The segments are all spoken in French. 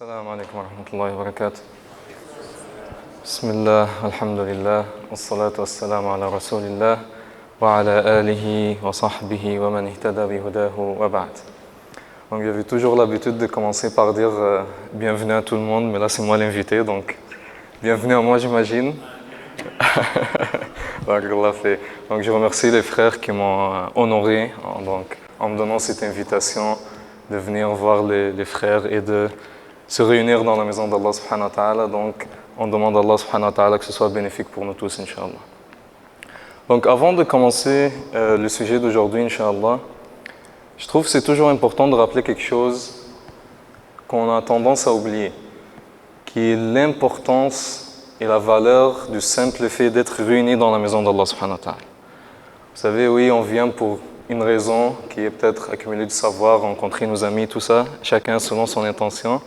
السلام عليكم ورحمة الله وبركاته. بسم الله والحمد لله والصلاة والسلام على رسول الله وعلى آله وصحبه ومن اهتدى بهداه وبعد. Donc j'avais toujours l'habitude de commencer par dire bienvenue à tout le monde, mais là c'est moi l'invité, donc bienvenue à moi j'imagine. Donc je remercie les frères qui m'ont honoré en me donnant cette invitation de venir voir les frères et de se réunir dans la maison d'Allah subhanahu wa ta'ala. Donc on demande à Allah subhanahu wa ta'ala que ce soit bénéfique pour nous tous, Inch'Allah. Donc avant de commencer le sujet d'aujourd'hui, Inch'Allah, je trouve que c'est toujours important de rappeler quelque chose qu'on a tendance à oublier, qui est l'importance et la valeur du simple fait d'être réunis dans la maison d'Allah subhanahu wa ta'ala. Vous savez, oui, on vient pour une raison qui est peut-être accumuler du savoir, rencontrer nos amis, tout ça, chacun selon son intention,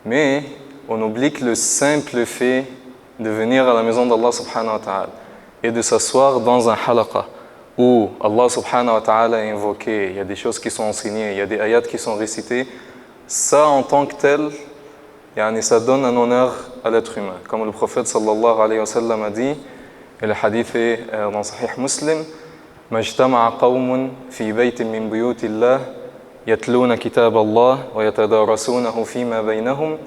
mais on oublie que le simple fait de venir à la maison d'Allah subhanahu wa ta'ala et de s'asseoir dans un halaqa où Allah subhanahu wa ta'ala est invoqué, il y a des choses qui sont enseignées, il y a des ayats qui sont récités, ça en tant que tel, ça donne un honneur à l'être humain. Comme le prophète sallallahu alayhi wa sallam a dit, et le hadith est dans Sahih Muslim, مَجْتَمَعَ قَوْمٌ فِي بَيْتٍ مِّن بُيُوتِ اللَّهِ يَتْلُونَ كِتَابَ اللَّهِ وَيَتَدَارَسُونَهُ فِيمَا بَيْنَهُمْ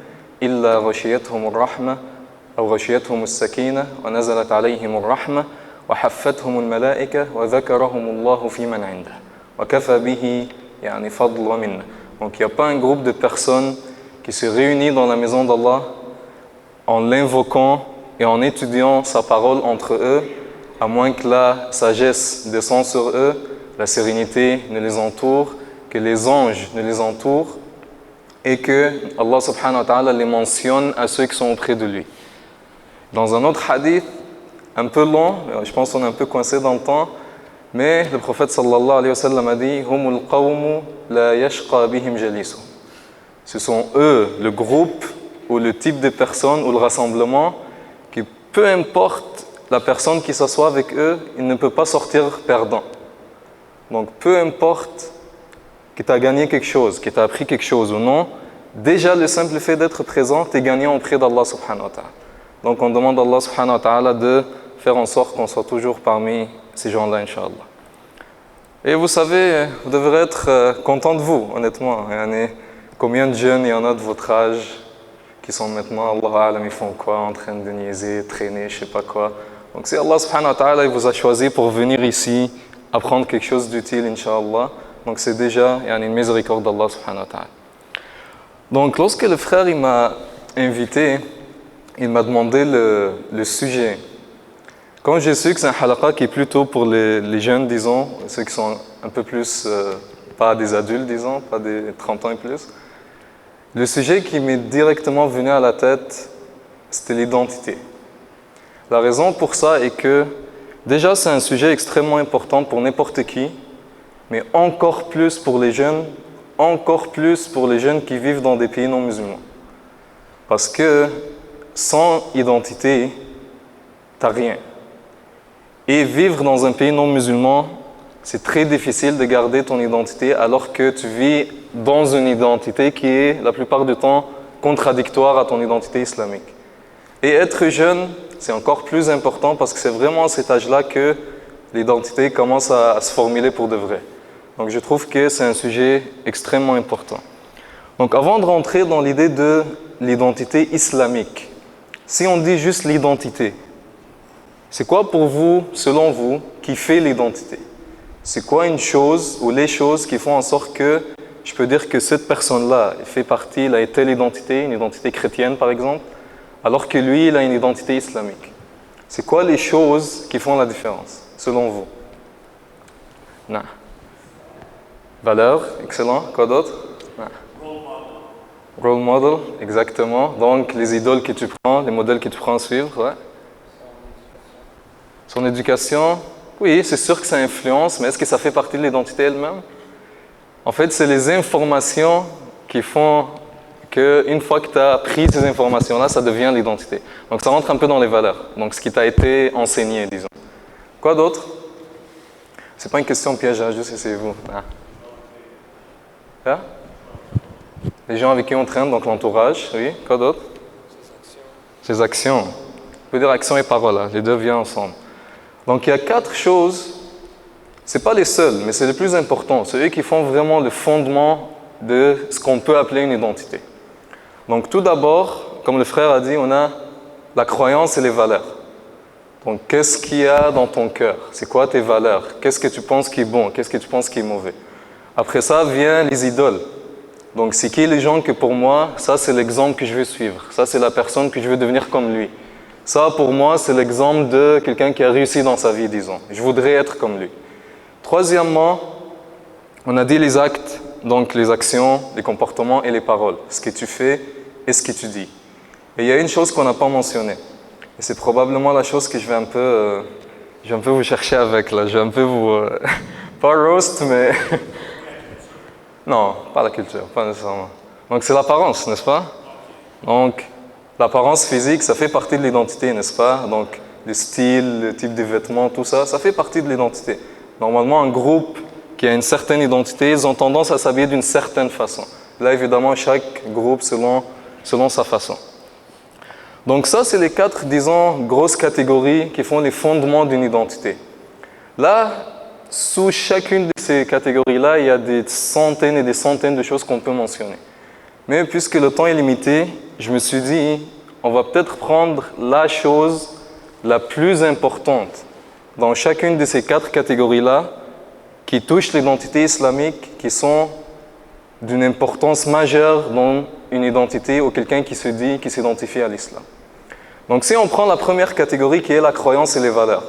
إِلَّا غَشِيَتْهُمُ الرَّحْمَةُ أو غشيتهم السكينة ونزلت عليهم الرحمة وحفتهم الملائكة وذكرهم الله في من عنده وكفى به فضل ومنة. Donc il n'y a pas un groupe de personnes qui se réunit dans la maison d'Allah en l'invoquant et en étudiant sa parole entre eux, à moins que la sagesse descende sur eux, la sérénité ne les entoure, que les anges ne les entourent et que Allah subhanahu wa ta'ala les mentionne à ceux qui sont auprès de lui. Dans un autre hadith, un peu long, je pense qu'on est un peu coincé dans le temps, mais le prophète sallallahu alayhi wa sallam a dit « Humul qawmu la yashqa bihim jalisu » Ce sont eux, le groupe ou le type de personnes ou le rassemblement qui, peu importe la personne qui s'assoit avec eux, il ne peut pas sortir perdant. Donc peu importe que tu as gagné quelque chose, que tu as appris quelque chose ou non, déjà le simple fait d'être présent, tu es gagnant auprès d'Allah subhanahu wa ta'ala. Donc on demande à Allah subhanahu wa ta'ala de faire en sorte qu'on soit toujours parmi ces gens-là, Inch'Allah. Et vous savez, vous devrez être content de vous, honnêtement. Combien de jeunes il y en a de votre âge qui sont maintenant, Allah A'lam, ils font quoi, en train de niaiser, traîner, je sais pas quoi. Donc si Allah subhanahu wa ta'ala il vous a choisi pour venir ici, apprendre quelque chose d'utile, Inch'Allah, donc c'est déjà une miséricorde d'Allah subhanahu wa ta'ala. Donc lorsque le frère il m'a invité, il m'a demandé le sujet. Quand j'ai su que c'est un halaqa qui est plutôt pour les jeunes, disons, ceux qui sont un peu plus, pas des adultes, disons, pas des 30 ans et plus, le sujet qui m'est directement venu à la tête, c'était l'identité. La raison pour ça est que, déjà, c'est un sujet extrêmement important pour n'importe qui, mais encore plus pour les jeunes, encore plus pour les jeunes qui vivent dans des pays non musulmans. Parce que sans identité, tu n'as rien. Et vivre dans un pays non musulman, c'est très difficile de garder ton identité alors que tu vis dans une identité qui est la plupart du temps contradictoire à ton identité islamique. Et être jeune, c'est encore plus important parce que c'est vraiment à cet âge-là que l'identité commence à se formuler pour de vrai. Donc je trouve que c'est un sujet extrêmement important. Donc avant de rentrer dans l'idée de l'identité islamique, si on dit juste l'identité, c'est quoi pour vous, selon vous, qui fait l'identité? C'est quoi une chose ou les choses qui font en sorte que je peux dire que cette personne-là fait partie, il a telle identité, une identité chrétienne par exemple, alors que lui, il a une identité islamique? C'est quoi les choses qui font la différence, selon vous? Non. Valeur, excellent. Quoi d'autre? Non. Role model, exactement. Donc, les idoles que tu prends, les modèles que tu prends à suivre, ouais. Son éducation, oui, c'est sûr que ça influence, mais est-ce que ça fait partie de l'identité elle-même? En fait, c'est les informations qui font qu'une fois que tu as appris ces informations-là, ça devient l'identité. Donc, ça rentre un peu dans les valeurs. Donc, ce qui t'a été enseigné, disons. Quoi d'autre? C'est pas une question piège, hein, juste essayez-vous. Ah. Les gens avec qui on traîne, donc l'entourage, oui. Quoi d'autre? Ses actions. On peut dire action et parole, hein. Les deux viennent ensemble. Donc il y a 4 choses, ce n'est pas les seules, mais c'est les plus importants. C'est eux qui font vraiment le fondement de ce qu'on peut appeler une identité. Donc tout d'abord, comme le frère a dit, on a la croyance et les valeurs. Donc qu'est-ce qu'il y a dans ton cœur? C'est quoi tes valeurs? Qu'est-ce que tu penses qui est bon? Qu'est-ce que tu penses qui est mauvais? Après ça vient les idoles. Donc c'est qui les gens que pour moi, ça c'est l'exemple que je veux suivre. Ça c'est la personne que je veux devenir comme lui. Ça pour moi c'est l'exemple de quelqu'un qui a réussi dans sa vie, disons. Je voudrais être comme lui. Troisièmement, on a dit les actes, donc les actions, les comportements et les paroles. Ce que tu fais et ce que tu dis. Et il y a une chose qu'on n'a pas mentionnée. Et c'est probablement la chose que je vais un peu vous chercher avec là. Je vais un peu vous... pas roast, mais... Non, pas la culture, pas nécessairement. Donc c'est l'apparence, n'est-ce pas? Donc l'apparence physique, ça fait partie de l'identité, n'est-ce pas? Donc le style, le type de vêtements, tout ça, ça fait partie de l'identité. Normalement, un groupe qui a une certaine identité, ils ont tendance à s'habiller d'une certaine façon. Là, évidemment, chaque groupe selon sa façon. Donc ça, c'est les 4, disons, grosses catégories qui font les fondements d'une identité. Là, sous chacune de ces catégories-là, il y a des centaines et des centaines de choses qu'on peut mentionner. Mais puisque le temps est limité, je me suis dit, on va peut-être prendre la chose la plus importante dans chacune de ces 4 catégories-là qui touchent l'identité islamique, qui sont d'une importance majeure dans une identité ou quelqu'un qui se dit, qui s'identifie à l'islam. Donc si on prend la première catégorie qui est la croyance et les valeurs,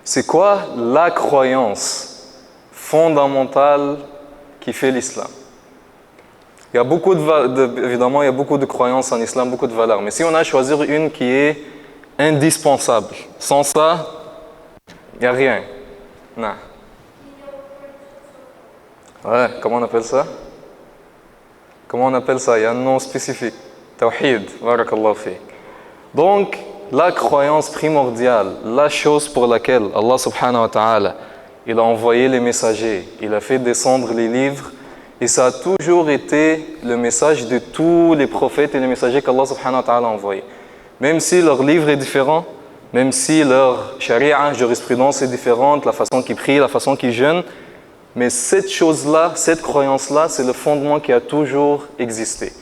c'est quoi la croyance fondamentale qui fait l'islam? Il y a beaucoup évidemment, il y a beaucoup de croyances en islam, beaucoup de valeurs. Mais si on a à choisir une qui est indispensable, sans ça, il n'y a rien. Non. Ouais, comment on appelle ça? Comment on appelle ça? Il y a un nom spécifique. Tawhid, barakallahu fi. Donc, la croyance primordiale, la chose pour laquelle Allah subhanahu wa ta'ala, il a envoyé les messagers, il a fait descendre les livres, et ça a toujours été le message de tous les prophètes et les messagers qu'Allah subhanahu wa ta'ala a envoyés. Même si leur livre est différent, même si leur sharia, jurisprudence est différente, la façon qu'ils prient, la façon qu'ils jeûnent, mais cette chose-là, cette croyance-là, c'est le fondement qui a toujours existé,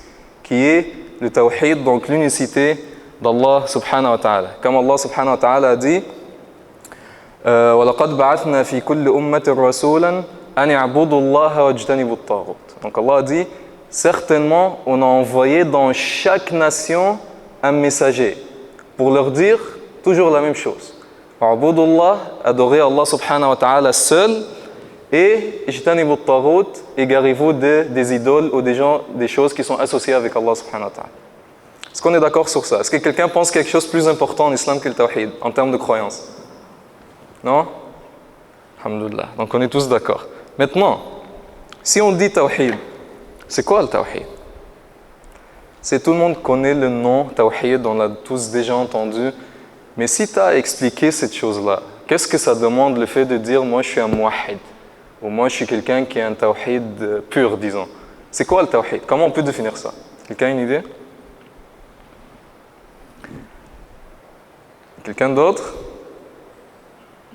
qui est le tawhid, donc l'unicité d'Allah subhanahu wa ta'ala. Comme Allah subhanahu wa ta'ala a dit وَلَقَدْ بَعَثْنَا فِي كُلِّ أُمَّةٍ رَسُولًا أَنِ اعْبُدُوا اللَّهَ وَاجْتَنِبُوا الطَّاغُوتَ. Donc Allah a dit, certainement on a envoyé dans chaque nation un messager pour leur dire toujours la même chose. وَاعْبُدُوا اللَّهَ, adorez Allah subhanahu wa ta'ala seul, et اجتنبوا الطاغوت, égarez-vous des idoles ou des choses qui sont associées avec Allah subhanahu wa ta'ala. Est-ce qu'on est d'accord sur ça? Est-ce que quelqu'un pense quelque chose de plus important en islam que le tawhid, en termes de croyance? Non? Alhamdulillah. Donc on est tous d'accord. Maintenant, si on dit tawhid, c'est quoi le tawhid? Tout le monde connaît le nom tawhid, on l'a tous déjà entendu. Mais si tu as à expliquer cette chose-là, qu'est-ce que ça demande le fait de dire moi je suis un muwahhid? Ou moi je suis quelqu'un qui a un tawhid pur, disons. C'est quoi le tawhid? Comment on peut définir ça? Quelqu'un a une idée? Quelqu'un d'autre?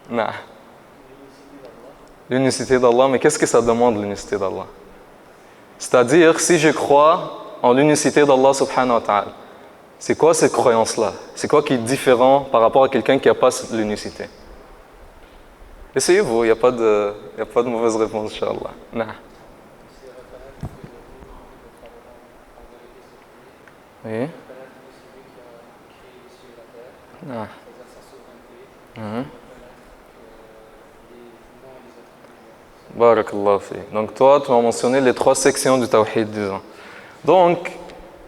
Non. L'unicité d'Allah, mais qu'est-ce que ça demande l'unicité d'Allah? C'est-à-dire, si je crois en l'unicité d'Allah subhanahu wa ta'ala, c'est quoi cette croyance-là? C'est quoi qui est différent par rapport à quelqu'un qui n'a pas l'unicité? Essayez-vous, il n'y a pas de mauvaise réponse, Inch'Allah. Non. Oui. Non. Barakallahu fi. Donc toi, tu as mentionné les 3 sections du tawhid, disons. Donc,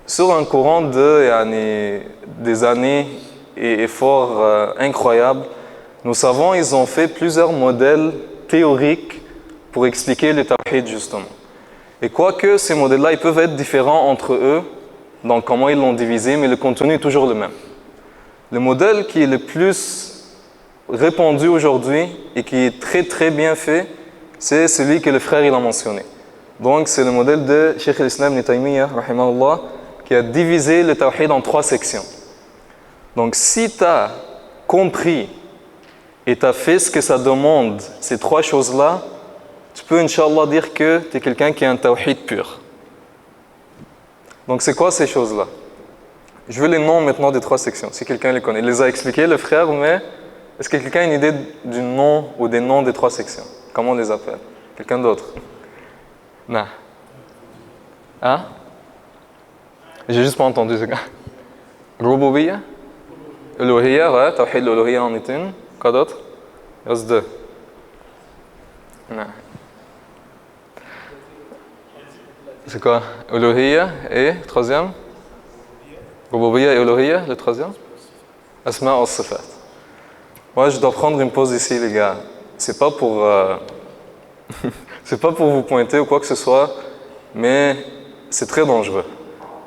sur un courant des années et efforts incroyables, nous savons ils ont fait plusieurs modèles théoriques pour expliquer le tawhid justement. Et quoique ces modèles-là, ils peuvent être différents entre eux, dans comment ils l'ont divisé, mais le contenu est toujours le même. Le modèle qui est le plus répandu aujourd'hui et qui est très très bien fait, c'est celui que le frère il a mentionné. Donc c'est le modèle de Cheikh al-Islam Ibn Taymiyyah, rahimahullah, qui a divisé le tawhid en 3 sections. Donc si tu as compris et tu as fait ce que ça demande, ces 3 choses-là, tu peux, Inch'Allah, dire que tu es quelqu'un qui a un tawhid pur. Donc c'est quoi ces choses-là? Je veux les noms maintenant des 3 sections, si quelqu'un les connaît. Il les a expliqués, le frère, mais est-ce que quelqu'un a une idée du nom ou des noms des 3 sections? Comment on les appelle? Quelqu'un d'autre? Non. Hein? J'ai juste pas entendu ce gars. Rububiyya? Uluhiyya, ouais, tawhid l'uluhiyya en est une. Quoi d'autre? Il reste 2. Non. C'est quoi? Uluhiyya et troisième? Rububiyya et Uluhiyya, le troisième? Asma wa sifat. Moi, je dois prendre une pause ici, les gars. C'est pas pour vous pointer ou quoi que ce soit, mais c'est très dangereux.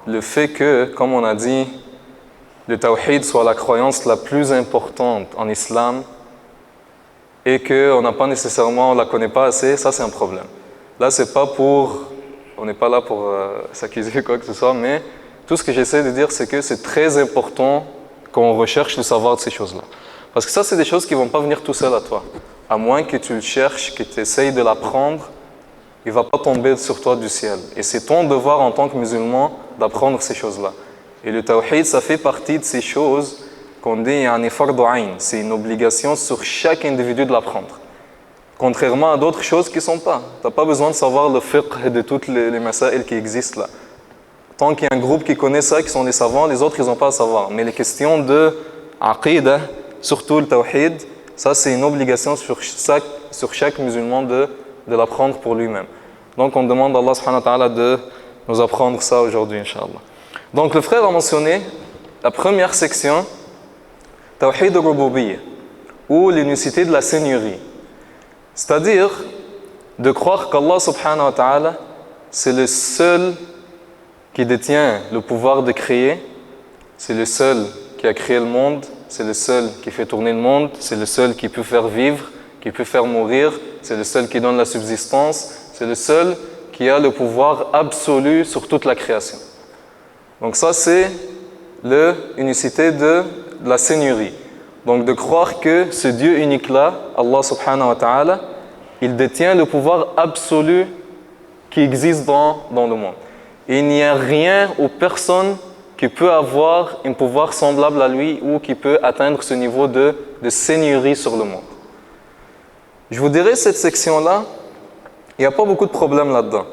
Le fait que, comme on a dit, le tawhid soit la croyance la plus importante en islam et qu'on n'a pas nécessairement, on la connaît pas assez, ça c'est un problème. Là, c'est pas pour, on n'est pas là pour s'accuser quoi que ce soit, mais tout ce que j'essaie de dire, c'est que c'est très important qu'on recherche le savoir de ces choses-là. Parce que ça, c'est des choses qui ne vont pas venir tout seul à toi. À moins que tu le cherches, que tu essayes de l'apprendre, il ne va pas tomber sur toi du ciel. Et c'est ton devoir en tant que musulman d'apprendre ces choses-là. Et le tawhid, ça fait partie de ces choses qu'on dit fardu ayn. C'est une obligation sur chaque individu de l'apprendre. Contrairement à d'autres choses qui ne sont pas. Tu n'as pas besoin de savoir le fiqh de toutes les masail qui existent là. Tant qu'il y a un groupe qui connaît ça, qui sont des savants, les autres, ils n'ont pas à savoir. Mais les questions de aqidah, surtout le tawhid, ça c'est une obligation sur chaque musulman de l'apprendre pour lui-même. Donc on demande à Allah subhanahu wa ta'ala de nous apprendre ça aujourd'hui, Inch'Allah. Donc le frère a mentionné la première section, Tawhid al-Rububiyya, ou l'unicité de la seigneurie. C'est-à-dire de croire qu'Allah subhanahu wa ta'ala, c'est le seul qui détient le pouvoir de créer, c'est le seul qui a créé le monde, c'est le seul qui fait tourner le monde, c'est le seul qui peut faire vivre, qui peut faire mourir, c'est le seul qui donne la subsistance, c'est le seul qui a le pouvoir absolu sur toute la création. Donc ça, c'est l'unicité de la seigneurie. Donc de croire que ce Dieu unique-là, Allah subhanahu wa ta'ala, il détient le pouvoir absolu qui existe dans le monde. Et il n'y a rien ou personne qui peut avoir un pouvoir semblable à lui ou qui peut atteindre ce niveau de seigneurie sur le monde. Je vous dirais, cette section-là, il n'y a pas beaucoup de problèmes là-dedans.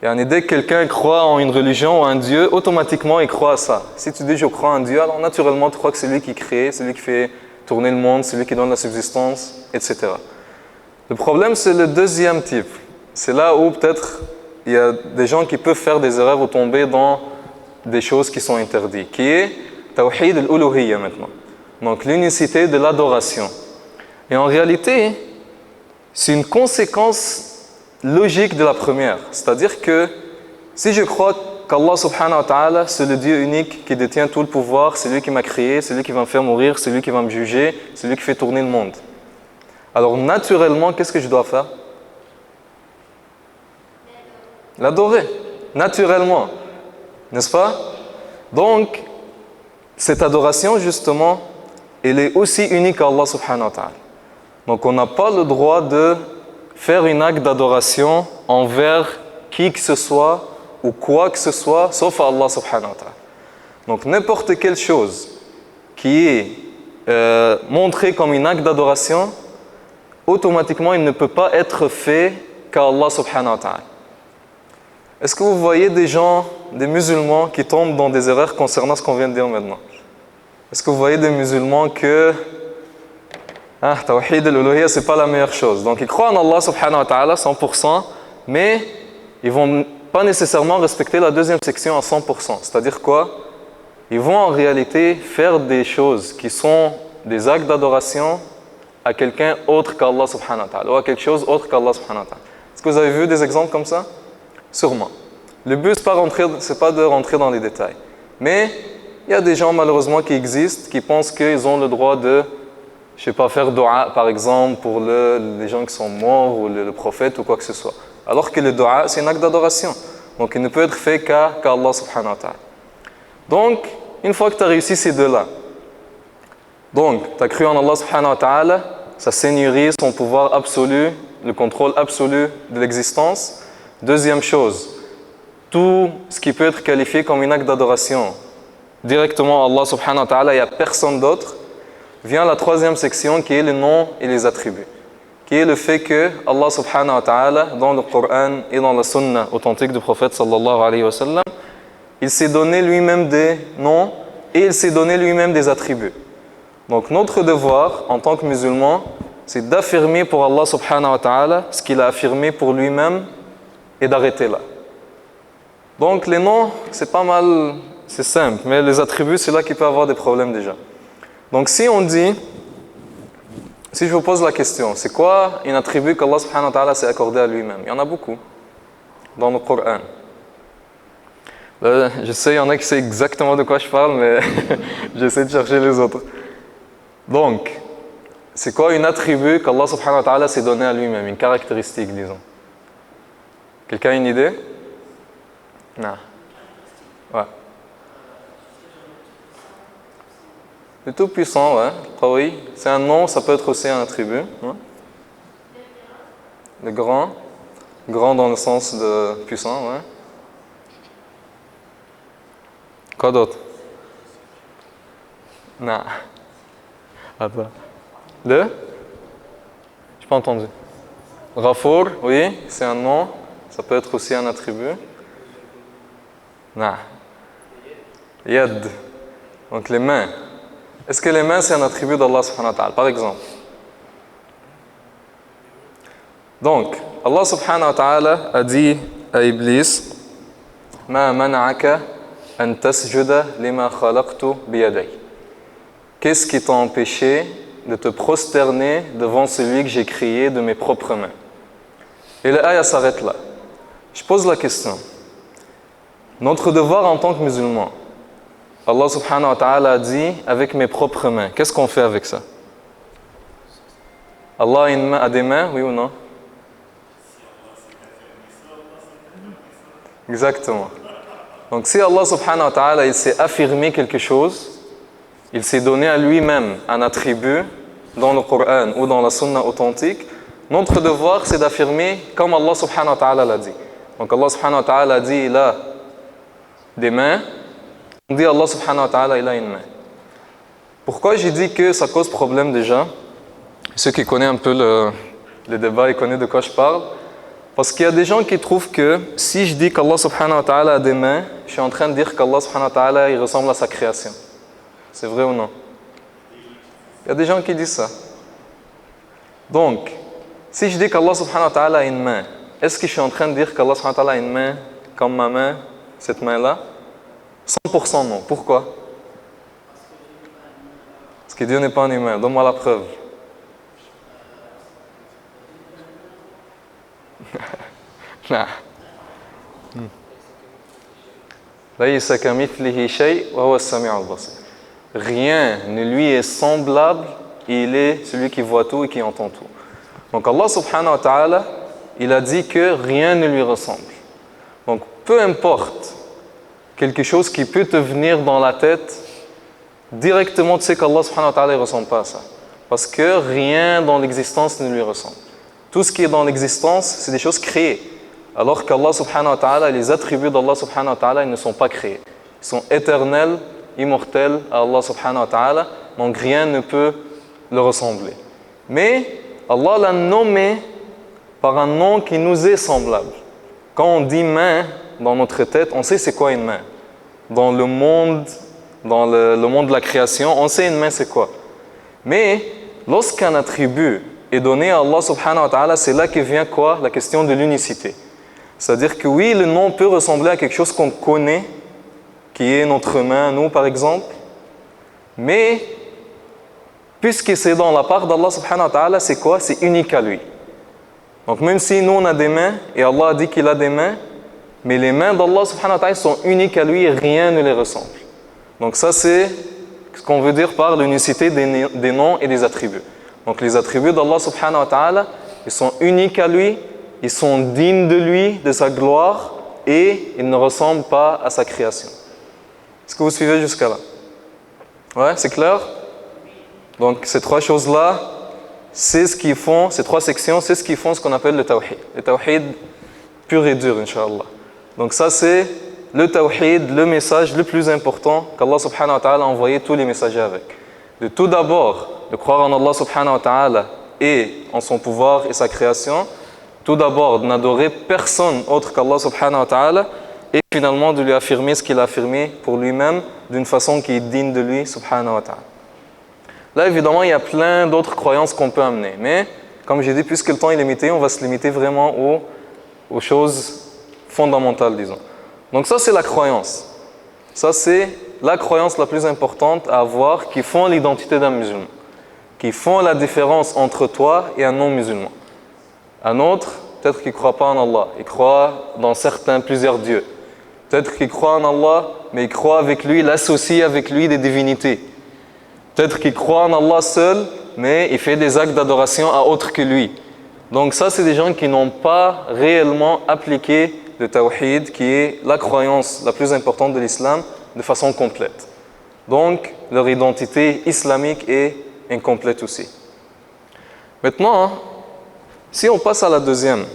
Dès que quelqu'un croit en une religion ou un Dieu, automatiquement il croit à ça. Si tu dis je crois en un Dieu, alors naturellement tu crois que c'est lui qui crée, c'est lui qui fait tourner le monde, c'est lui qui donne la subsistance, etc. Le problème, c'est le deuxième type. C'est là où peut-être il y a des gens qui peuvent faire des erreurs ou tomber dans des choses qui sont interdites, qui est Tawhid al-Uluhiyya maintenant. Donc l'unicité de l'adoration. Et en réalité, c'est une conséquence logique de la première. C'est-à-dire que si je crois qu'Allah subhanahu wa ta'ala, c'est le Dieu unique qui détient tout le pouvoir, c'est lui qui m'a créé, c'est lui qui va me faire mourir, c'est lui qui va me juger, c'est lui qui fait tourner le monde. Alors naturellement, qu'est-ce que je dois faire? L'adorer, naturellement. N'est-ce pas? Donc, cette adoration, justement, elle est aussi unique à Allah subhanahu wa ta'ala. Donc, on n'a pas le droit de faire un acte d'adoration envers qui que ce soit ou quoi que ce soit, sauf à Allah subhanahu wa ta'ala. Donc, n'importe quelle chose qui est montrée comme un acte d'adoration, automatiquement, il ne peut pas être fait qu'à Allah subhanahu wa ta'ala. Est-ce que vous voyez des gens, des musulmans qui tombent dans des erreurs concernant ce qu'on vient de dire maintenant? Est-ce que vous voyez des musulmans que Tawhid al-Uluhiyya, ce n'est pas la meilleure chose. Donc ils croient en Allah subhanahu wa ta'ala 100%, mais ils ne vont pas nécessairement respecter la deuxième section à 100%. C'est-à-dire quoi? Ils vont en réalité faire des choses qui sont des actes d'adoration à quelqu'un autre qu'Allah subhanahu wa ta'ala, ou à quelque chose autre qu'Allah subhanahu wa ta'ala. Est-ce que vous avez vu des exemples comme ça? Sûrement. Le but, ce n'est pas de rentrer dans les détails. Mais il y a des gens malheureusement qui existent, qui pensent qu'ils ont le droit de, je ne sais pas, faire dua par exemple pour les gens qui sont morts ou le prophète ou quoi que ce soit. Alors que le dua, c'est un acte d'adoration. Donc, il ne peut être fait qu'à Allah subhanahu wa ta'ala. Donc, une fois que tu as réussi ces deux-là, donc, tu as cru en Allah subhanahu wa ta'ala, sa seigneurie, son pouvoir absolu, le contrôle absolu de l'existence. Deuxième chose, tout ce qui peut être qualifié comme un acte d'adoration, directement à Allah subhanahu wa ta'ala, il n'y a personne d'autre. Vient la troisième section qui est les noms et les attributs, qui est le fait que Allah subhanahu wa ta'ala, dans le Coran et dans la sunna authentique du prophète sallallahu alayhi wa sallam, il s'est donné lui-même des noms et il s'est donné lui-même des attributs. Donc notre devoir en tant que musulmans, c'est d'affirmer pour Allah subhanahu wa ta'ala ce qu'il a affirmé pour lui-même et d'arrêter là. Donc les noms, c'est pas mal, c'est simple, mais les attributs, c'est là qu'il peut y avoir des problèmes déjà. Donc si on dit, si je vous pose la question, c'est quoi un attribut qu'Allah subhanahu wa ta'ala s'est accordé à lui-même? Il y en a beaucoup dans le Coran. Je sais, il y en a qui savent exactement de quoi je parle, mais j'essaie de chercher les autres. Donc, c'est quoi un attribut qu'Allah subhanahu wa ta'ala s'est donné à lui-même, une caractéristique, disons? Quelqu'un a une idée? Non. Ouais. Le Tout-Puissant, ouais. Oui. C'est un nom, ça peut être aussi un attribut. Ouais. Le grand. Grand dans le sens de puissant, ouais. Quoi d'autre? Non. Attends. Le? J'ai pas entendu. Ghafour, oui, c'est un nom. Ça peut être aussi un attribut. Non. Yad. Donc les mains. Est-ce que les mains, c'est un attribut d'Allah subhanahu wa ta'ala, par exemple? Donc, Allah subhanahu wa ta'ala a dit à Iblis, Ma mana'aka an tasjuda lima khalaqtu biyaday. Qu'est-ce qui t'a empêché de te prosterner devant celui que j'ai créé de mes propres mains? Et l'ayah s'arrête là. Je pose la question. Notre devoir en tant que musulmans, Allah subhanahu wa ta'ala a dit avec mes propres mains. Qu'est-ce qu'on fait avec ça? Allah a des mains, oui ou non? Exactement. Donc si Allah subhanahu wa ta'ala il s'est affirmé quelque chose, il s'est donné à lui-même un attribut dans le Coran ou dans la sunna authentique, notre devoir c'est d'affirmer comme Allah subhanahu wa ta'ala l'a dit. Donc Allah subhanahu wa ta'ala a dit il a des mains. On dit Allah subhanahu wa ta'ala, il a une main. Pourquoi j'ai dit que ça cause problème déjà? Ceux qui connaissent un peu le débat, ils connaissent de quoi je parle. Parce qu'il y a des gens qui trouvent que si je dis qu'Allah subhanahu wa ta'ala a des mains, je suis en train de dire qu'Allah subhanahu wa ta'ala il ressemble à sa création. C'est vrai ou non? Il y a des gens qui disent ça. Donc, si je dis qu'Allah subhanahu wa ta'ala a une main, est-ce que je suis en train de dire qu'Allah subhanahu wa ta'ala a une main comme ma main, cette main-là? 100% non. Pourquoi? Parce que Dieu n'est pas un humain. Donne-moi la preuve. Non. Rien ne lui est semblable et il est celui qui voit tout et qui entend tout. Donc Allah subhanahu wa ta'ala, il a dit que rien ne lui ressemble. Donc peu importe quelque chose qui peut te venir dans la tête, directement tu sais qu'Allah subhanahu wa ta'ala ne ressemble pas à ça. Parce que rien dans l'existence ne lui ressemble. Tout ce qui est dans l'existence, c'est des choses créées. Alors qu'Allah subhanahu wa ta'ala, les attributs d'Allah subhanahu wa ta'ala, ils ne sont pas créés. Ils sont éternels, immortels à Allah subhanahu wa ta'ala, donc rien ne peut le ressembler. Mais Allah l'a nommé par un nom qui nous est semblable. Quand on dit main dans notre tête, on sait c'est quoi une main. Dans le monde de la création, on sait une main c'est quoi. Mais lorsqu'un attribut est donné à Allah subhanahu wa ta'ala, c'est là que vient quoi? La question de l'unicité. C'est-à-dire que oui, le nom peut ressembler à quelque chose qu'on connaît, qui est notre main, nous par exemple, mais puisque c'est dans la part d'Allah subhanahu wa ta'ala, c'est quoi? C'est unique à lui. Donc même si nous on a des mains, et Allah a dit qu'il a des mains, mais les mains d'Allah subhanahu wa ta'ala sont uniques à lui et rien ne les ressemble. Donc ça c'est ce qu'on veut dire par l'unicité des noms et des attributs. Donc les attributs d'Allah subhanahu wa ta'ala, ils sont uniques à lui ils sont dignes de lui, de sa gloire, et ils ne ressemblent pas à sa création. Est-ce que vous suivez jusqu'à là? Ouais, c'est clair? Donc ces trois choses-là, c'est ce qu'ils font, ces trois sections, c'est ce qu'ils font ce qu'on appelle le tawhid. Le tawhid pur et dur, Inch'Allah. Donc ça c'est le tawhid, le message le plus important qu'Allah subhanahu wa ta'ala a envoyé tous les messagers avec. De tout d'abord, de croire en Allah subhanahu wa ta'ala et en son pouvoir et sa création. Tout d'abord, de n'adorer personne autre qu'Allah subhanahu wa ta'ala et finalement de lui affirmer ce qu'il a affirmé pour lui-même d'une façon qui est digne de lui subhanahu wa ta'ala. Là, évidemment, il y a plein d'autres croyances qu'on peut amener. Mais, comme j'ai dit, puisque le temps est limité, on va se limiter vraiment aux choses fondamentales, disons. Donc ça, c'est la croyance. Ça, c'est la croyance la plus importante à avoir qui font l'identité d'un musulman, qui font la différence entre toi et un non-musulman. Un autre, peut-être qu'il ne croit pas en Allah, il croit dans plusieurs dieux. Peut-être qu'il croit en Allah, mais il croit avec lui, il associe avec lui des divinités. Peut-être qu'il croit en Allah seul, mais il fait des actes d'adoration à autre que lui. Donc ça, c'est des gens qui n'ont pas réellement appliqué le tawhid, qui est la croyance la plus importante de l'islam, de façon complète. Donc, leur identité islamique est incomplète aussi. Maintenant, si on passe à la deuxième,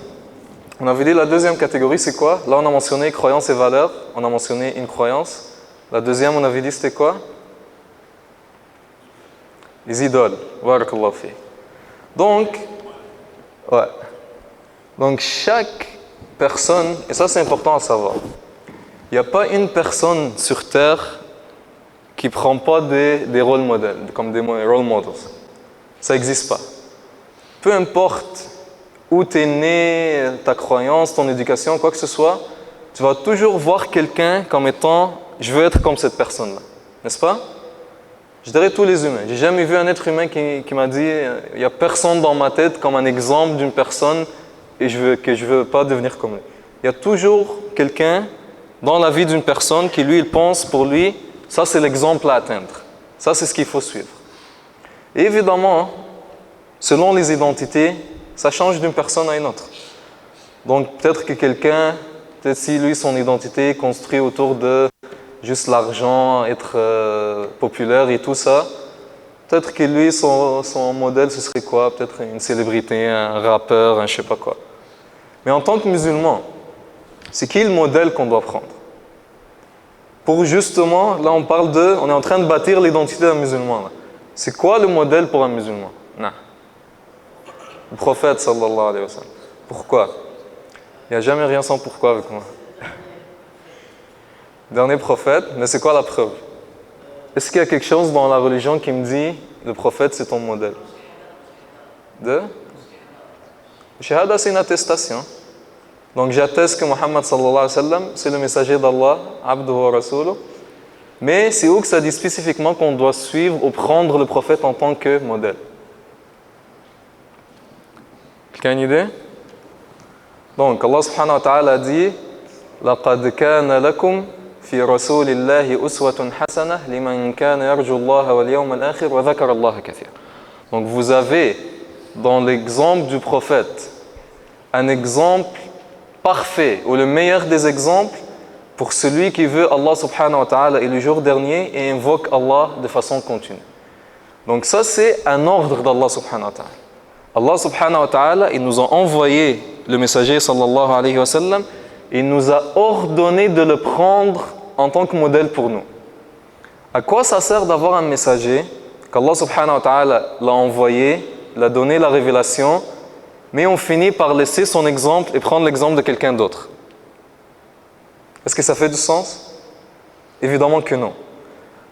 on avait dit la deuxième catégorie, c'est quoi? Là, on a mentionné croyance et valeur, on a mentionné une croyance. La deuxième, on avait dit, c'était quoi? Les idoles. Barakallahu fi. Donc, chaque personne, et ça c'est important à savoir, il n'y a pas une personne sur terre qui ne prend pas des rôles modèles, comme des role models. Ça n'existe pas. Peu importe où tu es né, ta croyance, ton éducation, quoi que ce soit, tu vas toujours voir quelqu'un comme étant « je veux être comme cette personne-là ». N'est-ce pas? Je dirais tous les humains. J'ai jamais vu un être humain qui m'a dit « il n'y a personne dans ma tête comme un exemple d'une personne et que je ne veux pas devenir comme lui ». Il y a toujours quelqu'un dans la vie d'une personne qui, lui, il pense pour lui « ça, c'est l'exemple à atteindre. Ça, c'est ce qu'il faut suivre ». Et évidemment, selon les identités, ça change d'une personne à une autre. Donc peut-être que quelqu'un, peut-être si lui, son identité est construite autour de juste l'argent, être populaire et tout ça, peut-être que lui, son modèle, ce serait quoi? Peut-être une célébrité, un rappeur, un je sais pas quoi. Mais en tant que musulman, c'est qui le modèle qu'on doit prendre? Pour justement, là on est en train de bâtir l'identité d'un musulman. C'est quoi le modèle pour un musulman? Non. Le prophète sallallahu alayhi wa sallam. Pourquoi? Il n'y a jamais rien sans pourquoi avec moi. Dernier prophète, mais c'est quoi la preuve? Est-ce qu'il y a quelque chose dans la religion qui me dit le prophète c'est ton modèle? Le shahada c'est une attestation. Donc j'atteste que Muhammad sallallahu alayhi wa sallam c'est le messager d'Allah, abduhu wa rasuluh. Mais c'est où que ça dit spécifiquement qu'on doit suivre ou prendre le prophète en tant que modèle? Quelqu'un a une idée? Donc Allah subhanahu wa ta'ala a dit لَقَدْ كَانَ لَكُمْ في رسول الله أسوة حسنة لمن كان يرجو الله واليوم الآخر وذكر الله كثيرا. Donc vous avez dans l'exemple du prophète un exemple parfait ou le meilleur des exemples pour celui qui veut Allah subhanahu wa ta'ala et le jour dernier et invoque Allah de façon continue. Donc ça c'est un ordre d'Allah subhanahu wa ta'ala. Allah subhanahu wa ta'ala, il nous a envoyé le messager sallallahu alayhi wa sallam, il nous a ordonné de le prendre en tant que modèle pour nous. À quoi ça sert d'avoir un messager qu'Allah subhanahu wa ta'ala l'a envoyé, l'a donné la révélation, mais on finit par laisser son exemple et prendre l'exemple de quelqu'un d'autre? Est-ce que ça fait du sens? Évidemment que non.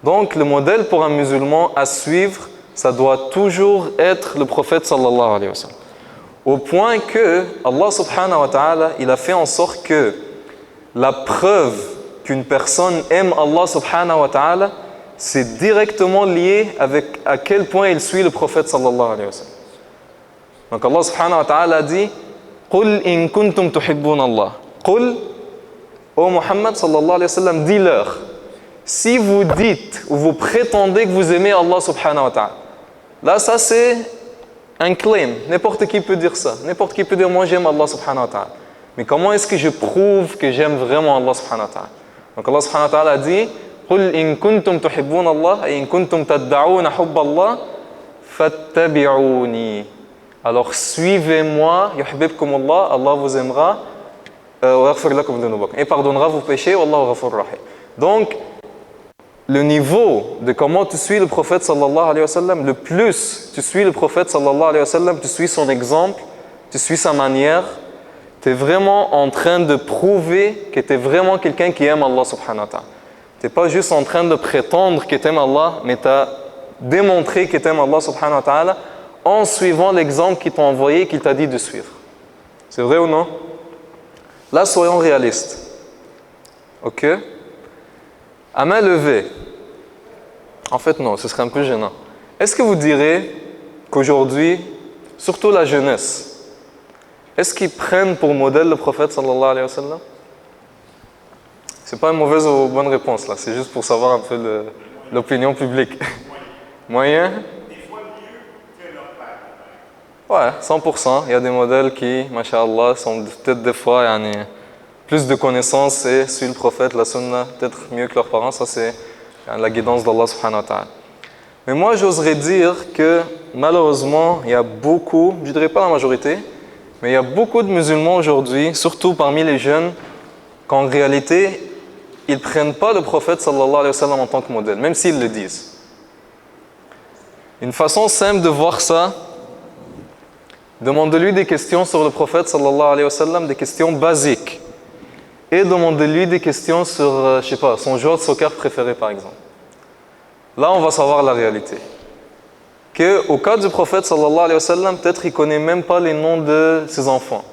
Donc le modèle pour un musulman à suivre, ça doit toujours être le prophète sallallahu alayhi wa sallam. Au point que Allah subhanahu wa ta'ala, il a fait en sorte que la preuve qu'une personne aime Allah subhanahu wa ta'ala, c'est directement lié avec à quel point il suit le prophète sallallahu alayhi wa sallam. Donc Allah subhanahu wa ta'ala a dit قُلْ إِن كُنْتُمْ تُحِبُّونَ اللَّهِ قُلْ ô Muhammad sallallahu alayhi wa sallam, dis-leur, si vous dites ou vous prétendez que vous aimez Allah subhanahu wa ta'ala. Là, ça c'est un claim. N'importe qui peut dire ça. N'importe qui peut dire moi j'aime Allah subhanahu wa ta'ala. Mais comment est-ce que je prouve que j'aime vraiment Allah subhanahu wa ta'ala? Donc Allah subhanahu wa ta'ala a dit قُلْ إِن كُنْتُمْ تُحِبُّونَ اللَّهَ et إِن كُنْتُمْ تَدَّعُونَ حُبَّ اللَّهِ فَاتَّبِعُونِي. Alors suivez-moi, يُحْبِبْكُمُ اللَّهِ, Allah vous aimera, et pardonnera vos péchés, Wallahu ghafur rahim. Donc, le niveau de comment tu suis le prophète sallallahu alayhi wa sallam, le plus tu suis le prophète sallallahu alayhi wa sallam, tu suis son exemple, tu suis sa manière, tu es vraiment en train de prouver que tu es vraiment quelqu'un qui aime Allah subhanahu wa ta'ala. Tu n'es pas juste en train de prétendre que tu aimes Allah, mais tu as démontré que tu aimes Allah subhanahu wa ta'ala en suivant l'exemple qu'il t'a envoyé, qu'il t'a dit de suivre. C'est vrai ou non? Là, soyons réalistes. Ok? À main levée. En fait, non, ce serait un peu gênant. Est-ce que vous direz qu'aujourd'hui, surtout la jeunesse, est-ce qu'ils prennent pour modèle le prophète sallallahu alayhi wa sallam? C'est pas une mauvaise ou bonne réponse là, c'est juste pour savoir un peu l'opinion publique. Moyen? Ouais, 100%. Il y a des modèles qui, masha'Allah, sont peut-être des fois plus de connaissances et suivent le prophète, la sunna, peut-être mieux que leurs parents. Ça, c'est la guidance d'Allah subhanahu wa ta'ala. Mais moi, j'oserais dire que malheureusement, il y a beaucoup, je ne dirais pas la majorité, mais il y a beaucoup de musulmans aujourd'hui, surtout parmi les jeunes, qu'en réalité, ils ne prennent pas le prophète sallallahu alayhi wa sallam en tant que modèle, même s'ils le disent. Une façon simple de voir ça, demandez-lui des questions sur le prophète sallallahu alayhi wa sallam, des questions basiques. Et demandez-lui des questions sur, je sais pas, son joueur de soccer préféré par exemple. Là, on va savoir la réalité. Qu'au cas du prophète sallallahu alayhi wa sallam, peut-être il ne connaît même pas les noms de ses enfants.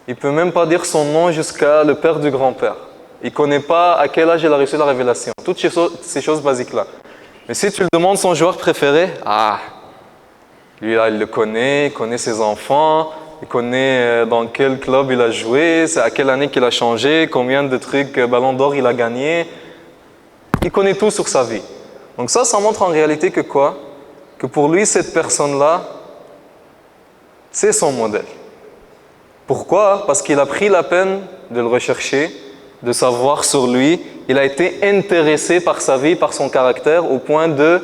Il ne peut même pas dire son nom jusqu'à le père du grand-père. Il ne connaît pas à quel âge il a reçu la révélation. Toutes ces choses basiques-là. Mais si tu lui demandes son joueur préféré, lui là, il le connaît, il connaît ses enfants, il connaît dans quel club il a joué, c'est à quelle année qu'il a changé, combien de trucs ballon d'or il a gagné. Il connaît tout sur sa vie. Donc ça montre en réalité que quoi? Que pour lui, cette personne-là, c'est son modèle. Pourquoi? Parce qu'il a pris la peine de le rechercher, de savoir sur lui. Il a été intéressé par sa vie, par son caractère, au point de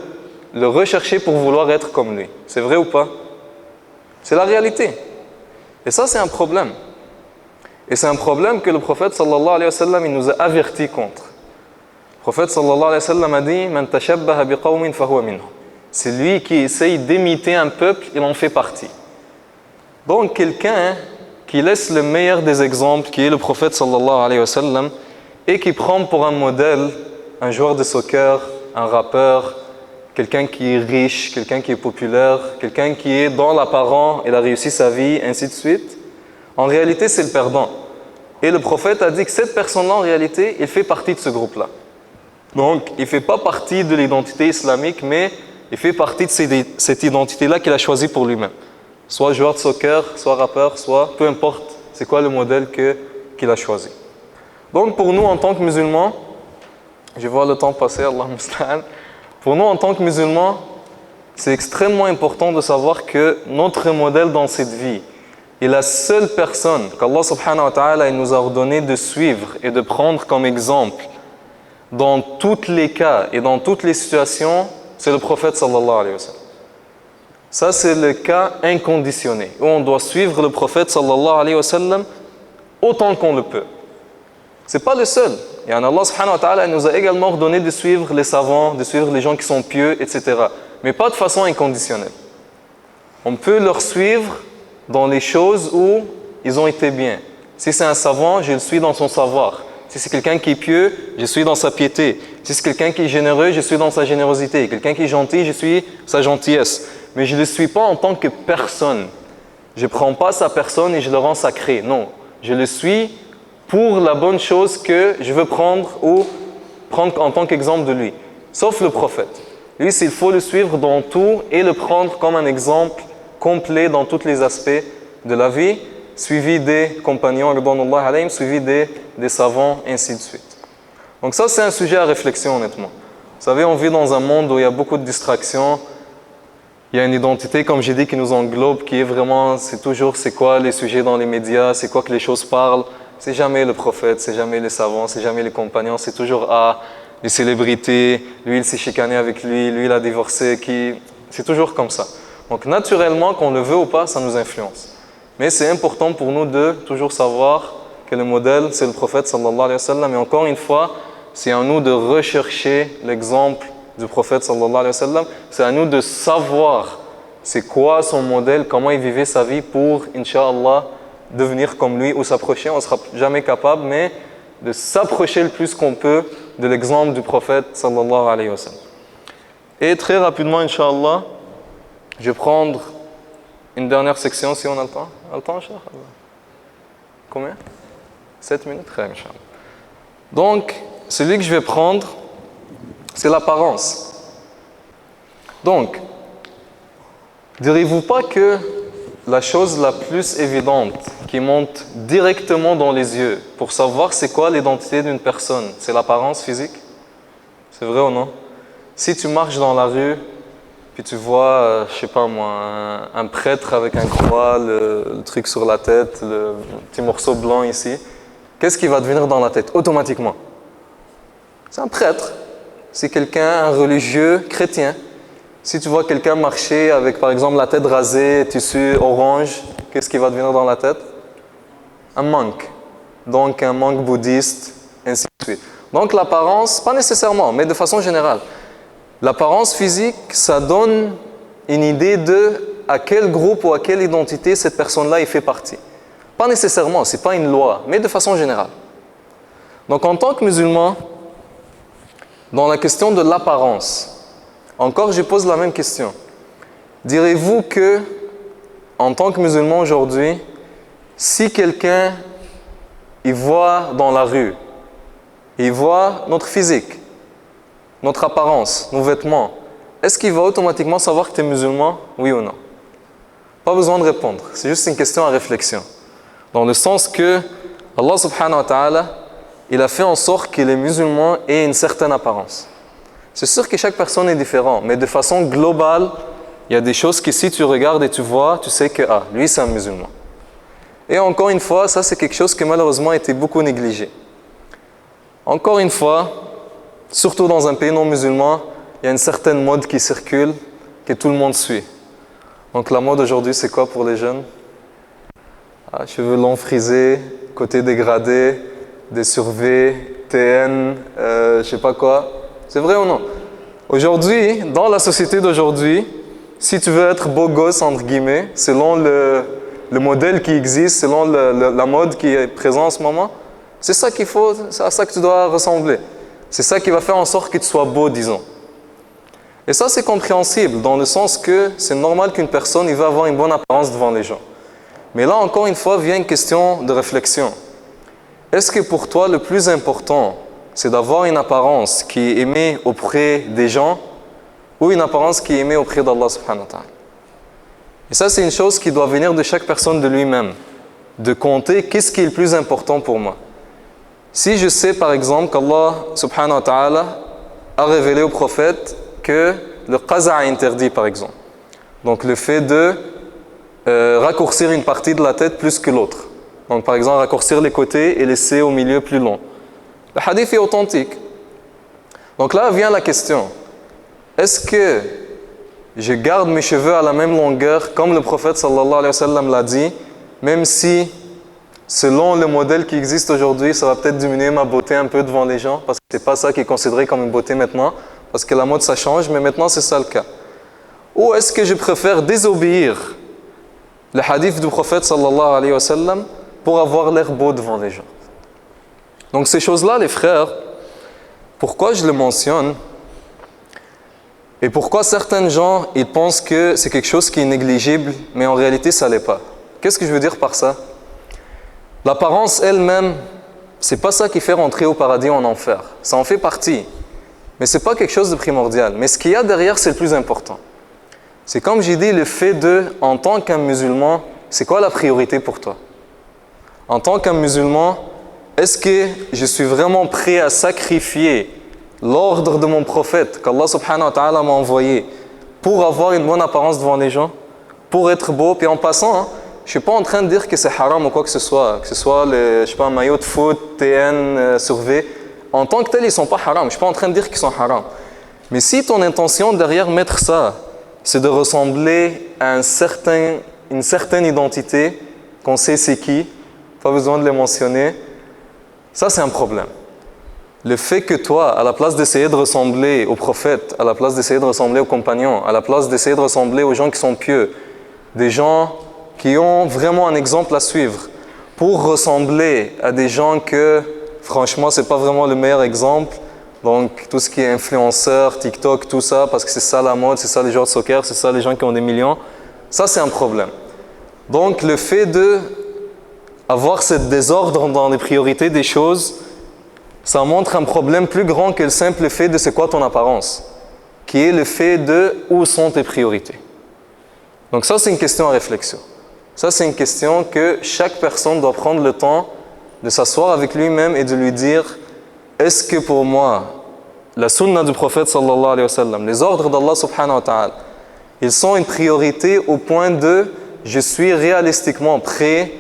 le rechercher pour vouloir être comme lui. C'est vrai ou pas? C'est la réalité. Et ça, c'est un problème. Et c'est un problème que le prophète sallallahu alayhi wa sallam, il nous a avertis contre. Le prophète sallallahu alayhi wa sallam a dit « Man tashabbaha biqawmin fahuwa minhum » C'est lui qui essaye d'imiter un peuple, il en fait partie. Donc, quelqu'un qui laisse le meilleur des exemples, qui est le prophète sallallahu alayhi wa sallam, et qui prend pour un modèle un joueur de soccer, un rappeur, quelqu'un qui est riche, quelqu'un qui est populaire, quelqu'un qui est dans l'apparent, il a réussi sa vie, ainsi de suite. En réalité, c'est le perdant. Et le prophète a dit que cette personne-là, en réalité, il fait partie de ce groupe-là. Donc, il ne fait pas partie de l'identité islamique, mais il fait partie de cette identité-là qu'il a choisie pour lui-même. Soit joueur de soccer, soit rappeur, soit peu importe, c'est quoi le modèle qu'il a choisi. Donc, pour nous, en tant que musulmans, je vois le temps passer, Allah musta'an. Pour nous, en tant que musulmans, c'est extrêmement important de savoir que notre modèle dans cette vie est la seule personne qu'Allah subhanahu wa ta'ala nous a ordonné de suivre et de prendre comme exemple dans tous les cas et dans toutes les situations, c'est le prophète sallallahu alayhi wa sallam. Ça, c'est le cas inconditionné, où on doit suivre le prophète sallallahu alayhi wa sallam autant qu'on le peut. Ce n'est pas le seul. Et Allah subhanahu wa ta'ala nous a également ordonné de suivre les savants, de suivre les gens qui sont pieux, etc. Mais pas de façon inconditionnelle. On peut leur suivre dans les choses où ils ont été bien. Si c'est un savant, je le suis dans son savoir. Si c'est quelqu'un qui est pieux, je suis dans sa piété. Si c'est quelqu'un qui est généreux, je suis dans sa générosité. Quelqu'un qui est gentil, je suis sa gentillesse. Mais je ne le suis pas en tant que personne. Je ne prends pas sa personne et je le rends sacré. Non, je le suis pour la bonne chose que je veux prendre ou prendre en tant qu'exemple de lui. Sauf le prophète. Lui, il faut le suivre dans tout et le prendre comme un exemple complet dans tous les aspects de la vie, suivi des compagnons, suivi des savants, ainsi de suite. Donc ça, c'est un sujet à réflexion, honnêtement. Vous savez, on vit dans un monde où il y a beaucoup de distractions. Il y a une identité, comme j'ai dit, qui nous englobe, qui est vraiment, c'est toujours, c'est quoi les sujets dans les médias, c'est quoi que les choses parlent. C'est jamais le prophète, c'est jamais les savants, c'est jamais les compagnons, c'est toujours les célébrités, lui il s'est chicané avec lui il a divorcé, c'est toujours comme ça. Donc naturellement, qu'on le veut ou pas, ça nous influence. Mais c'est important pour nous de toujours savoir que le modèle, c'est le prophète sallallahu alayhi wa sallam. Et encore une fois, c'est à nous de rechercher l'exemple du prophète sallallahu alayhi wa sallam. C'est à nous de savoir c'est quoi son modèle, comment il vivait sa vie pour, Inch'Allah, devenir comme lui ou s'approcher. On ne sera jamais capable, mais de s'approcher le plus qu'on peut de l'exemple du prophète sallallahu alayhi wa sallam. Et très rapidement, Inch'Allah, je vais prendre une dernière section si on a le temps. On a le temps, Inch'Allah? Combien? 7 minutes? Très bien, Inch'Allah. Donc, celui que je vais prendre, c'est l'apparence. Donc, direz-vous pas que la chose la plus évidente qui monte directement dans les yeux pour savoir c'est quoi l'identité d'une personne, c'est l'apparence physique? C'est vrai ou non? Si tu marches dans la rue, puis tu vois, je sais pas moi, un prêtre avec un croix, le truc sur la tête, le petit morceau blanc ici, qu'est-ce qui va te venir dans la tête automatiquement? C'est un prêtre. C'est quelqu'un, un religieux chrétien. Si tu vois quelqu'un marcher avec, par exemple, la tête rasée, tissu orange, qu'est-ce qui va te venir dans la tête? Un monk. Donc, un monk bouddhiste, ainsi de suite. Donc, l'apparence, pas nécessairement, mais de façon générale. L'apparence physique, ça donne une idée de à quel groupe ou à quelle identité cette personne-là y fait partie. Pas nécessairement, ce n'est pas une loi, mais de façon générale. Donc, en tant que musulman, dans la question de l'apparence, encore je pose la même question. Direz-vous que, en tant que musulman aujourd'hui, si quelqu'un il voit dans la rue, il voit notre physique, notre apparence, nos vêtements, est-ce qu'il va automatiquement savoir que tu es musulman, oui ou non? Pas besoin de répondre, c'est juste une question à réflexion. Dans le sens que Allah subhanahu wa ta'ala, il a fait en sorte que les musulmans aient une certaine apparence. C'est sûr que chaque personne est différente, mais de façon globale, il y a des choses que si tu regardes et tu vois, tu sais que lui c'est un musulman. Et encore une fois, ça c'est quelque chose qui malheureusement a été beaucoup négligé. Encore une fois, surtout dans un pays non musulman, il y a une certaine mode qui circule, que tout le monde suit. Donc la mode aujourd'hui, c'est quoi pour les jeunes? Cheveux longs frisés, côté dégradé, des surveys, TN, je sais pas quoi. C'est vrai ou non? Aujourd'hui, dans la société d'aujourd'hui, si tu veux être beau gosse, entre guillemets, selon le modèle qui existe, selon la mode qui est présente en ce moment, c'est ça qu'il faut, c'est à ça que tu dois ressembler. C'est ça qui va faire en sorte que tu sois beau, disons. Et ça, c'est compréhensible, dans le sens que c'est normal qu'une personne il va avoir une bonne apparence devant les gens. Mais là, encore une fois, vient une question de réflexion. Est-ce que pour toi, le plus important, c'est d'avoir une apparence qui est aimée auprès des gens ou une apparence qui est aimée auprès d'Allah subhanahu wa ta'ala? Et ça, c'est une chose qui doit venir de chaque personne de lui-même, de compter qu'est-ce qui est le plus important pour moi. Si je sais, par exemple, qu'Allah subhanahu wa ta'ala a révélé au prophète que le qaza est interdit, par exemple. Donc, le fait de raccourcir une partie de la tête plus que l'autre. Donc, par exemple, raccourcir les côtés et laisser au milieu plus long. Le hadith est authentique. Donc là vient la question. Est-ce que je garde mes cheveux à la même longueur comme le prophète sallallahu alayhi wa sallam l'a dit, même si, selon le modèle qui existe aujourd'hui, ça va peut-être diminuer ma beauté un peu devant les gens, parce que ce n'est pas ça qui est considéré comme une beauté maintenant, parce que la mode ça change, mais maintenant c'est ça le cas. Ou est-ce que je préfère désobéir le hadith du prophète sallallahu alayhi wa sallam pour avoir l'air beau devant les gens? Donc ces choses-là, les frères, pourquoi je le mentionne et pourquoi certains gens ils pensent que c'est quelque chose qui est négligible, mais en réalité ça ne l'est pas. Qu'est-ce que je veux dire par ça? L'apparence elle-même, ce n'est pas ça qui fait rentrer au paradis ou en enfer. Ça en fait partie, mais ce n'est pas quelque chose de primordial. Mais ce qu'il y a derrière, c'est le plus important. C'est comme j'ai dit, le fait de, en tant qu'un musulman, c'est quoi la priorité pour toi? En tant qu'un musulman, est-ce que je suis vraiment prêt à sacrifier l'ordre de mon prophète qu'Allah subhanahu wa ta'ala m'a envoyé pour avoir une bonne apparence devant les gens, pour être beau. Puis en passant, hein, je ne suis pas en train de dire que c'est haram ou quoi que ce soit je sais pas, un maillot de foot, TN, sur V. En tant que tel, ils ne sont pas haram. Je ne suis pas en train de dire qu'ils sont haram. Mais si ton intention derrière mettre ça, c'est de ressembler à une certaine identité, qu'on sait c'est qui, pas besoin de les mentionner, ça c'est un problème. Le fait que toi, à la place d'essayer de ressembler aux prophètes, à la place d'essayer de ressembler aux compagnons, à la place d'essayer de ressembler aux gens qui sont pieux, des gens qui ont vraiment un exemple à suivre, pour ressembler à des gens que, franchement, c'est pas vraiment le meilleur exemple, donc tout ce qui est influenceur, TikTok, tout ça, parce que c'est ça la mode, c'est ça les joueurs de soccer, c'est ça les gens qui ont des millions, ça c'est un problème. Donc le fait d'avoir ce désordre dans les priorités des choses, ça montre un problème plus grand que le simple fait de c'est quoi ton apparence, qui est le fait de où sont tes priorités. Donc ça, c'est une question à réflexion. Ça, c'est une question que chaque personne doit prendre le temps de s'asseoir avec lui-même et de lui dire « Est-ce que pour moi, la sunna du prophète sallallahu alayhi wa sallam, les ordres d'Allah subhanahu wa ta'ala, ils sont une priorité au point de je suis réalistiquement prêt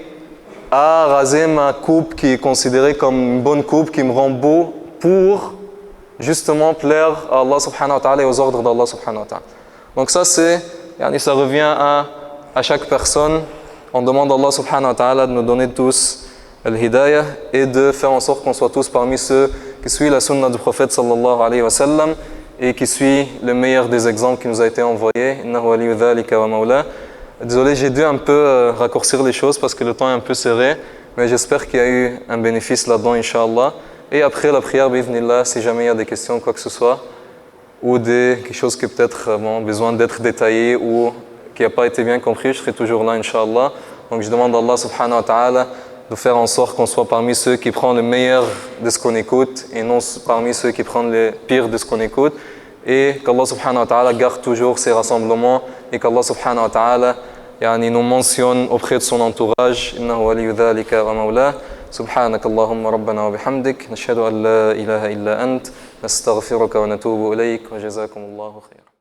à raser ma coupe qui est considérée comme une bonne coupe, qui me rend beau pour justement plaire à Allah subhanahu wa ta'ala et aux ordres d'Allah subhanahu wa ta'ala. » Donc ça ça revient à chaque personne. On demande à Allah subhanahu wa ta'ala de nous donner tous al-hidayah et de faire en sorte qu'on soit tous parmi ceux qui suivent la sunna du prophète sallallahu alayhi wa sallam et qui suit le meilleur des exemples qui nous a été envoyé. Innahu waliyyu dhalika wa mawla. Désolé, j'ai dû un peu raccourcir les choses parce que le temps est un peu serré, mais j'espère qu'il y a eu un bénéfice là-dedans, Inch'Allah. Et après la prière, bi'idhnillah, si jamais il y a des questions, quoi que ce soit, ou quelque chose qui peut-être besoin d'être détaillé ou qui n'a pas été bien compris, je serai toujours là, Inch'Allah. Donc je demande à Allah subhanahu wa ta'ala de faire en sorte qu'on soit parmi ceux qui prennent le meilleur de ce qu'on écoute et non parmi ceux qui prennent le pire de ce qu'on écoute. Et qu'Allah subhanahu wa ta'ala garde toujours ces rassemblements et qu'Allah subhanahu wa ta'ala nous mentionne auprès de son entourage. Innahu waliyyu dhalika wa mawla. سبحانك اللهم ربنا وبحمدك نشهد أن لا إله إلا أنت نستغفرك ونتوب إليك وجزاكم الله خيرا.